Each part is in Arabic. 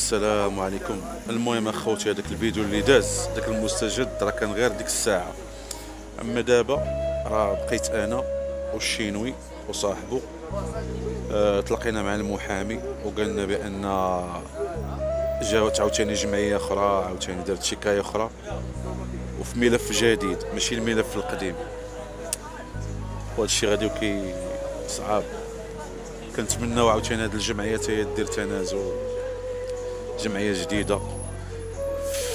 السلام عليكم. المهم اخوتي، هذاك الفيديو اللي داز داك المستجد راه كان غير ديك الساعه. اما دابا راه بقيت انا والشينوي وصاحبه. تلاقينا مع المحامي وقالنا بان جاوت عاوتاني جمعيه اخرى، عاوتاني دارت شكايه اخرى وفي ملف جديد ماشي الملف القديم. وهذا الشيء غادي كي صعاب. كنتمناو عاوتاني هاد الجمعيه حتى هي دير تنازل، جمعيه جديده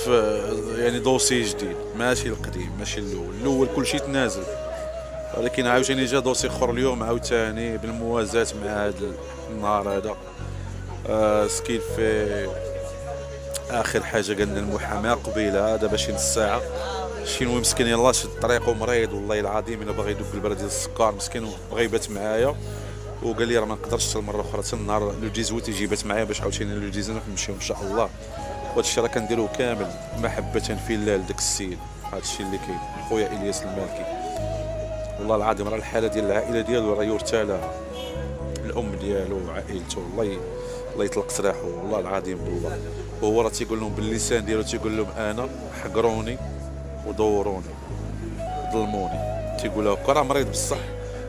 في يعني دوسي جديد، ماشي القديم ماشي الاول كلشي تنازل. ولكن عاوتاني جا دوسي اخر اليوم عاوتاني بالموازاة مع هذا النهار هذا. سكيل في اخر حاجه قالنا المحامي قبيله دابا شي نص ساعه. شي مسكين يلاه شد طريقه مريض والله العظيم الا باغي يدوب بالبرد ديال السكر مسكين بغى يبات معايا وقال لي راه ما نقدرش حتى المره اخرى حتى النهار لو جيزويت يجي يبات معايا باش عاوتاني لو جيزنا نمشيو ان شاء الله. وهذا الشيء راه كنديروه كامل محبه في الله لذاك السيد. هذا الشيء اللي كاين خويا الياس المالكي. والله العظيم راه الحاله ديال العائله ديالو راه يرثى لها، الام ديالو وعائلته الله يطلق سراحه والله العظيم بالله. وهو راه تيقول لهم باللسان ديالو تيقول لهم انا حقروني ودوروني ظلموني. تيقول هكا راه مريض بصح.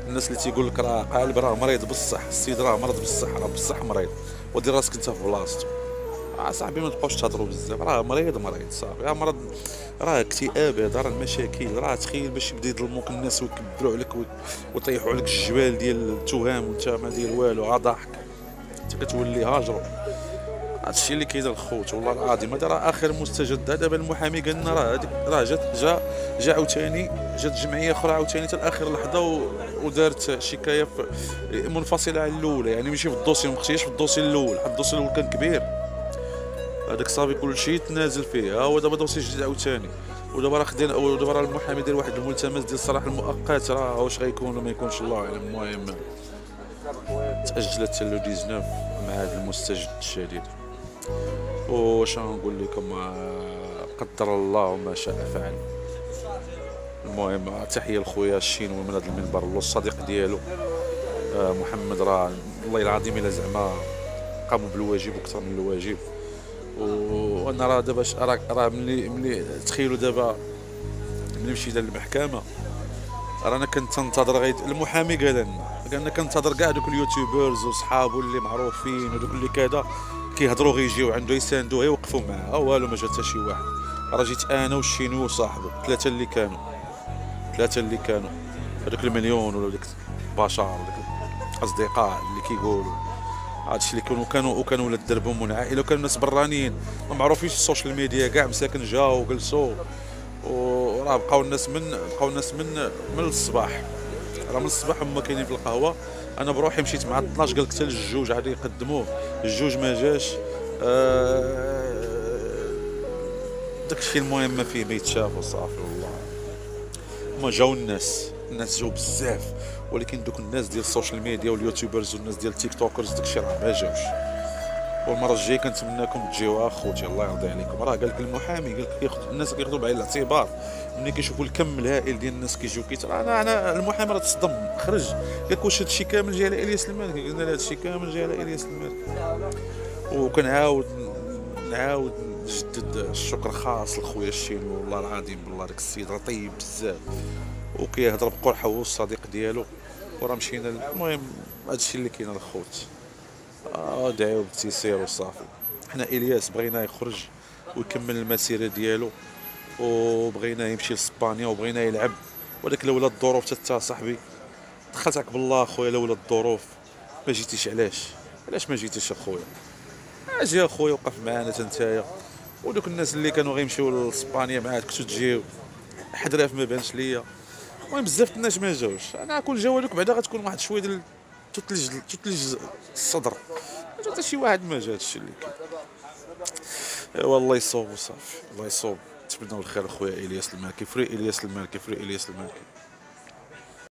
الناس اللي تيقول لك راه قالب راه مريض بصح، السيد راه مرض بصح، راه بصح مريض. ودير راسك انت في بلاصتو. صاحبي ما تبقاوش تهضروا بزاف، راه مريض صافي. راه مرض، راه اكتئاب، هذا راه المشاكل. راه تخيل باش يبدا يظلموك الناس ويكبروا عليك ويطيحوا عليك الجبال ديال التهم وانت ما داير والو، ضحك انت كتولي هاجرو. هادشي اللي كاين الخوت والله العظيم. هذا راه اخر مستجد. دابا المحامي قال لنا راه هذيك راه جا عاوتاني جات جمعيه اخرى عاوتاني حتى لاخر لحظه ودارت شكايه منفصله عن الاولى، يعني ماشي في الدوسي، ما مختيش في الدوسي الاول، حيت الدوسي الاول كان كبير. هذاك صافي كلشي تنازل فيه. ها هو دابا دوسي جديد عاوتاني. ودابا راه خدينا، ودابا راه المحامي داير واحد الملتمس ديال الصلاح المؤقت، راه واش غيكون ولا ما يكونش الله اعلم. المهم تاجلت لو 19 مع هذا المستجد الشديد. واش نقول لكم، قدر الله وما شاء فعل. المهم تحيه لخويا الشينوي من هذا المنبر والصديق ديالو محمد. راه والله العظيم الا زعما قاموا بالواجب وكثر من الواجب. وانا راه دابا راه ملي تخيلوا دابا ملي مشينا للمحكمه رانا كنتنتظر غير المحامي قال لنا كنتظر كاع دوك اليوتيوبرز وصحابو اللي معروفين ودوك اللي كذا كيهضروا غيجيو عنده يساندوه يوقفوا معاه. والو ما جا حتى شي واحد. راه جيت انا والشينو وصاحبه، ثلاثه اللي كانوا هذوك المليون ولا ديك بشر وديك الاصدقاء اللي كيقولوا هادشي اللي كانوا ولاد دربهم والعائله وكانوا الناس برانيين ما معروفينش في السوشيال ميديا كاع مساكن جاو وجلسوا. وراه بقاو الناس من الصباح. راه من الصباح هما كاينين في القهوه. انا بروحي مشيت مع 12 قال لك حتى للجوج عاد يقدموه، الجوج ما جاش. داكشي المهم ما فيه ما يتشاف وصافي. والله هما جاو الناس جاو بزاف، ولكن دوك الناس ديال السوشيال ميديا واليوتيوبرز والناس ديال التيك توكرز داكشي راه ما جاوش. والمره الجايه كنتمناكم تجيو اخوتي الله يرضي عليكم. راه قال لك المحامي قال لك الناس كياخذوا بعين الاعتبار ملي كيشوفوا الكم الهائل ديال الناس كيجيو انا المحامي راه تصدم خرج قال لك واش هادشي كامل جاي على الياس المالكي. قلنا له هادشي كامل جاي على الياس المالكي. وكنعاود نجدد الشكر خاص لخويا الشينو والله العظيم بالله داك السيد راه طيب بزاف وكيهضر بقرحه هو الصديق ديالو. وراه مشينا المهم هادشي اللي كاين الخوت. دعيو بالتيسير وصافي. حنا الياس بغيناه يخرج ويكمل المسيره ديالو وبغيناه يمشي لاسبانيا وبغيناه يلعب. ولكن لولا الظروف حتى صاحبي دخلتك بالله اخويا، لولا الظروف ما جيتيش. علاش ما جيتيش اخويا؟ اجي اخويا وقف معانا حتى نتايا. ودوك الناس اللي كانوا غيمشيو لاسبانيا معاك كنتو تجيو حدراف ما بانش ليا. المهم بزاف الناس ما جاوش. انا كون جاو هذوك بعدا غتكون واحد شويه ديال تثلج الصدر. ما جا حتى شي واحد ما جا. هادشي اللي كاين. ايوا الله يصوب وصافي الله يصوب. نتمنوا الخير اخويا الياس المالكي. فري الياس المالكي.